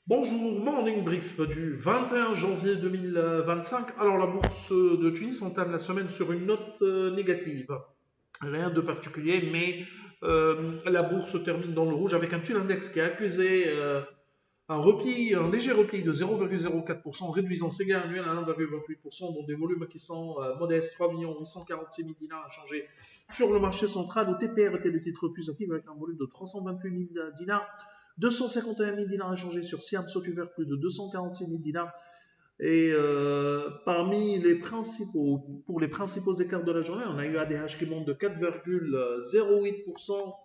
Bonjour, morning brief du 21 janvier 2025. Alors la bourse de Tunis entame la semaine sur une note négative. Rien de particulier, mais la bourse se termine dans le rouge avec un tune index qui a accusé un léger repli de 0,04%, réduisant ses gains annuels à 1,28%, dont des volumes qui sont modestes, 3 846 000 dinars à changer sur le marché central. Au TPR était le titre le plus actif avec un volume de 328 000 dinars, 251 000 dinars à changer sur Siam Software, plus de 246 000 dinars. Et parmi les principaux, pour les principaux écarts de la journée, on a eu ADH qui monte de 4,08%,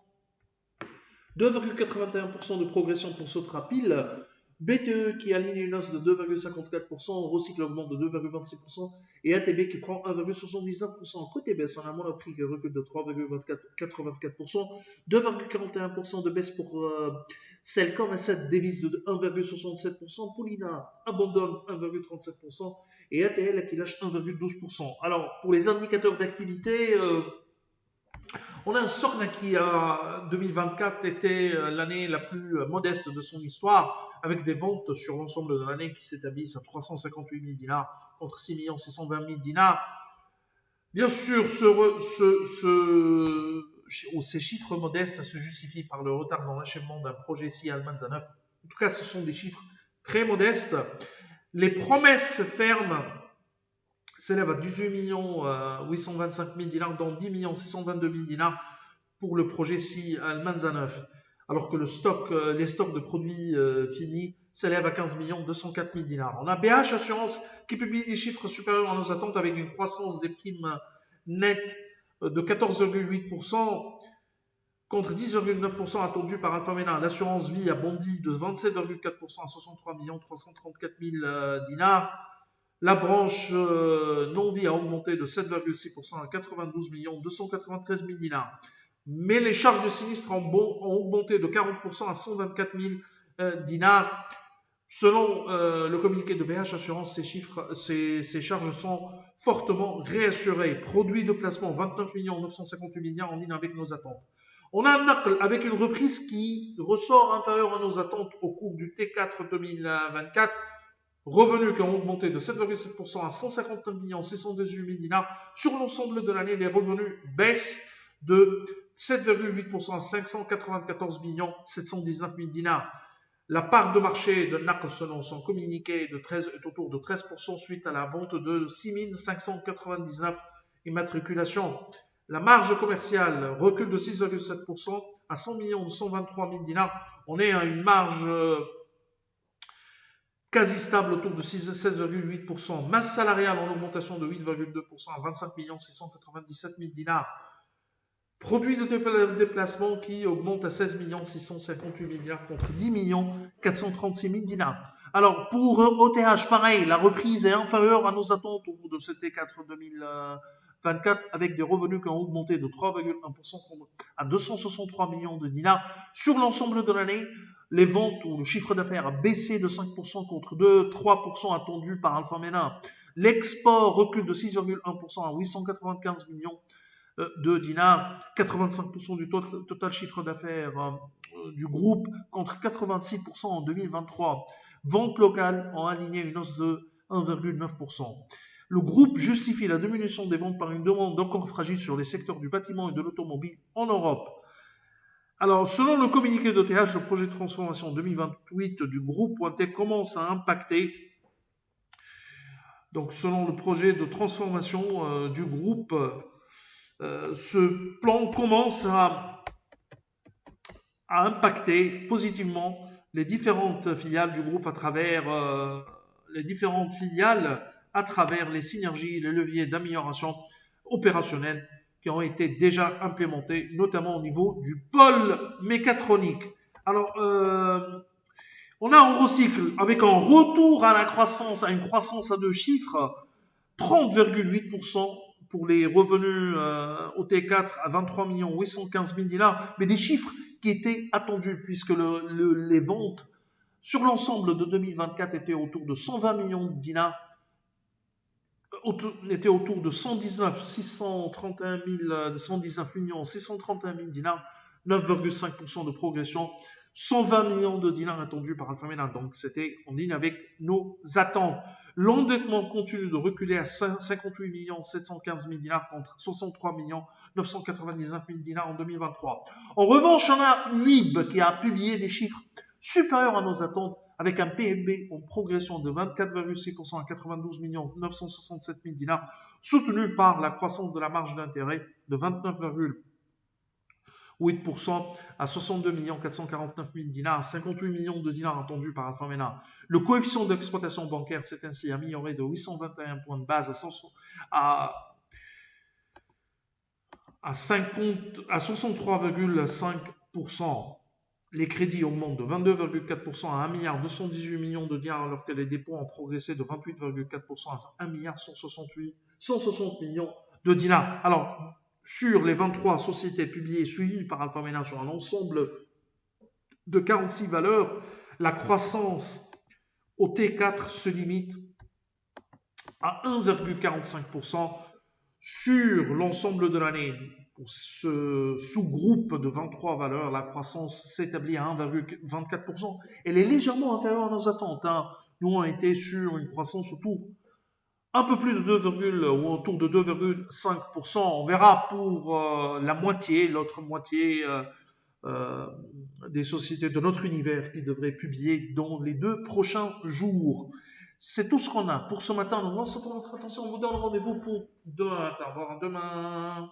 2,81% de progression pour Sotrapil, BTE qui aligne une hausse de 2,54%, Recycle augmente de 2,26% et ATB qui prend 1,79%. Côté baisse, on a Monoprix qui recule de 3,84%, 2,41% de baisse pour Celcom à 7 dévise de 1,67%, Polina abandonne 1,37% et ATL qui lâche 1,12%. Alors pour les indicateurs d'activité, on a un Sorna qui, en 2024, était l'année la plus modeste de son histoire, avec des ventes sur l'ensemble de l'année qui s'établissent à 358 000 dinars contre 6 620 000 dinars. Bien sûr, ces chiffres modestes se justifient par le retard dans l'achèvement d'un projet SI Almanza 9. En tout cas, ce sont des chiffres très modestes. Les promesses fermes s'élèvent à 18 825 000 dinars, dont 10 622 000 dinars pour le projet SI Almanza 9, alors que les stocks de produits finis s'élèvent à 15 204 000 dinars. On a BH Assurance qui publie des chiffres supérieurs à nos attentes avec une croissance des primes nettes de 14,8% contre 10,9% attendu par Alpha Mena. L'assurance vie a bondi de 27,4% à 63 334 000 dinars. La branche non-vie a augmenté de 7,6% à 92 293 000 dinars. Mais les charges de sinistre ont augmenté de 40% à 124 000 dinars. Selon le communiqué de BH Assurance, ces charges sont fortement réassurées. Produits de placement 29 958 000 dinars en ligne avec nos attentes. On a un NACL avec une reprise qui ressort inférieure à nos attentes au cours du T4 2024. Revenus qui ont augmenté de 7,7% à 159 618 000 dinars. Sur l'ensemble de l'année, les revenus baissent de 7,8% à 594 719 000 dinars. La part de marché de NACL selon son communiqué est autour de 13% suite à la vente de 6 599 immatriculations. La marge commerciale recule de 6,7% à 100 123 000 dinars. On est à une marge quasi stable autour de 16,8%. Masse salariale en augmentation de 8,2% à 25 697 000 dinars. Produit de déplacement qui augmente à 16 658 000 dinars contre 10 436 000 dinars. Alors pour OTH, pareil, la reprise est inférieure à nos attentes au cours de ce T4 2024 avec des revenus qui ont augmenté de 3,1% à 263 millions de dinars. Sur l'ensemble de l'année, les ventes ou le chiffre d'affaires a baissé de 5% contre 3% attendus par Alpha Mena. L'export recule de 6,1% à 895 millions de dinars, 85% du total chiffre d'affaires du groupe contre 86% en 2023. Ventes locales ont aligné une hausse de 1,9%. Le groupe justifie la diminution des ventes par une demande encore fragile sur les secteurs du bâtiment et de l'automobile en Europe. Alors, selon le communiqué d'OTH, le projet de transformation 2028 du groupe Pointet commence à impacter. Donc, selon le projet de transformation du groupe, ce plan commence à impacter positivement les différentes filiales du groupe à travers les synergies, les leviers d'amélioration opérationnelle qui ont été déjà implémentés, notamment au niveau du pôle mécatronique. Alors, on a un recycle avec un retour à la croissance, à une croissance à deux chiffres, 30,8% pour les revenus au T4 à 23 815 000 dinars, mais des chiffres qui étaient attendus puisque les ventes sur l'ensemble de 2024 étaient autour de 120 millions de dinars, étaient autour de 119 631 000, 119 631 000 dinars, 9,5% de progression 120 millions de dinars attendus par Alpha Mena. Donc, c'était en ligne avec nos attentes. L'endettement continue de reculer à 58 715 000 dinars contre 63 999 000 dinars en 2023. En revanche, on a UIB qui a publié des chiffres supérieurs à nos attentes avec un PNB en progression de 24,6% à 92 967 000 dinars, soutenu par la croissance de la marge d'intérêt de 29,8% à 62 449 000 dinars, 58 millions de dinars attendus par Alpha Mena. Le coefficient d'exploitation bancaire s'est ainsi amélioré de 821 points de base à 63,5%. Les crédits augmentent de 22,4% à 1,218 milliard de dinars alors que les dépôts ont progressé de 28,4% à 1,160 millions de dinars. Alors, sur les 23 sociétés publiées et suivies par Alpha Mena sur un ensemble de 46 valeurs, la croissance au T4 se limite à 1,45%. Sur l'ensemble de l'année. Pour ce sous-groupe de 23 valeurs, la croissance s'établit à 1,24%. Elle est légèrement inférieure à nos attentes. Nous, on été sur une croissance un peu plus de 2, ou autour de 2,5%. On verra pour la moitié, l'autre moitié des sociétés de notre univers qui devraient publier dans les 2 prochains jours. C'est tout ce qu'on a pour ce matin. Donc, merci pour votre attention. On vous donne rendez-vous pour demain. Au revoir demain.